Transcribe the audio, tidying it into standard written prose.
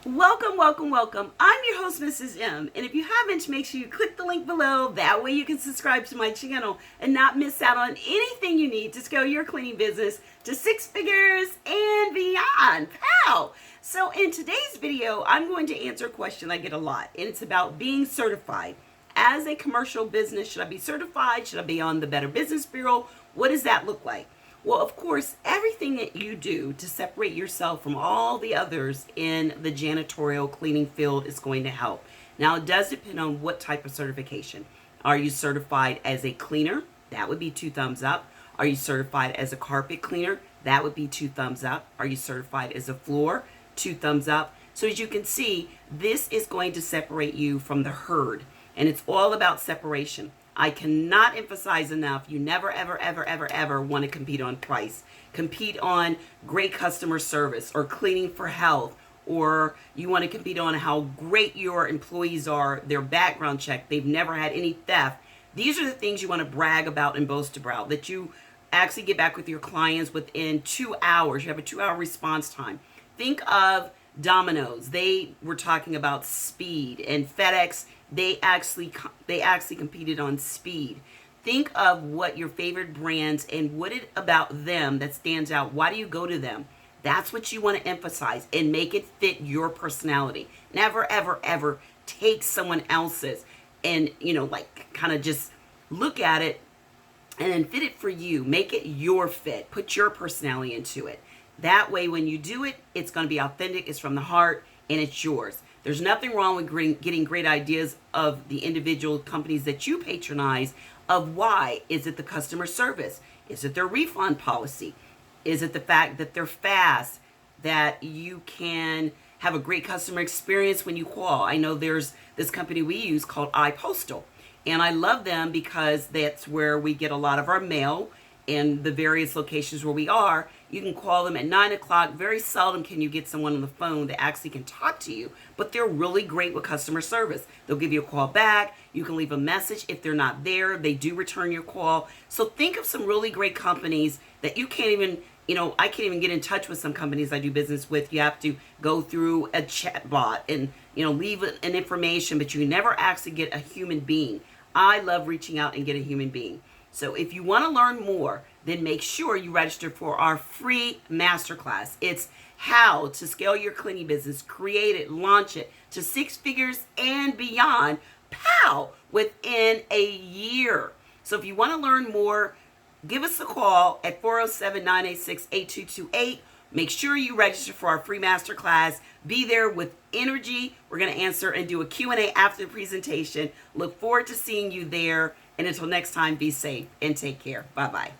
Welcome, welcome, welcome. I'm your host, Mrs. M. And if you haven't, make sure you click the link below. That way you can subscribe to my channel and not miss out on anything you need to scale your cleaning business to 6 figures and beyond. Pow! So in today's video, I'm going to answer a question I get a lot, and it's about being certified. As a commercial business, should I be certified? Should I be on the Better Business Bureau? What does that look like? Well, of course, everything that you do to separate yourself from all the others in the janitorial cleaning field is going to help. Now, it does depend on what type of certification. Are you certified as a cleaner? That would be 2 thumbs up. Are you certified as a carpet cleaner? That would be 2 thumbs up. Are you certified as a floor? 2 thumbs up. So as you can see, this is going to separate you from the herd, and it's all about separation. I cannot emphasize enough, you never, ever, ever, ever, ever want to compete on price. Compete on great customer service or cleaning for health, or you want to compete on how great your employees are, their background check, they've never had any theft. These are the things you want to brag about and boast about, that you actually get back with your clients within 2 hours. You have a 2-hour response time. Think of Domino's. They were talking about speed, and FedEx, they actually competed on speed. Think of what your favorite brands and what it about them that stands out. Why do you go to them? That's what you want to emphasize and make it fit your personality. Never, ever, ever take someone else's and, like kind of just look at it and then fit it for you. Make it your fit. Put your personality into it. That way, when you do it, it's going to be authentic, it's from the heart, and it's yours. There's nothing wrong with getting great ideas of the individual companies that you patronize of why. Is it the customer service? Is it their refund policy? Is it the fact that they're fast, that you can have a great customer experience when you call? I know there's this company we use called iPostal, and I love them because that's where we get a lot of our mail in the various locations where we are. You can call them at 9 o'clock. Very seldom can you get someone on the phone that actually can talk to you, but they're really great with customer service. They'll give you a call back. You can leave a message. If they're not there, they do return your call. So think of some really great companies that you can't even, I can't even get in touch with some companies I do business with. You have to go through a chat bot and, leave an information, but you never actually get a human being. I love reaching out and get a human being. So if you want to learn more, then make sure you register for our free masterclass. It's how to scale your cleaning business, create it, launch it to 6 figures and beyond, pow, within a year. So if you want to learn more, give us a call at 407-986-8228. Make sure you register for our free masterclass. Be there with energy. We're going to answer and do a Q&A after the presentation. Look forward to seeing you there. And until next time, be safe and take care. Bye-bye.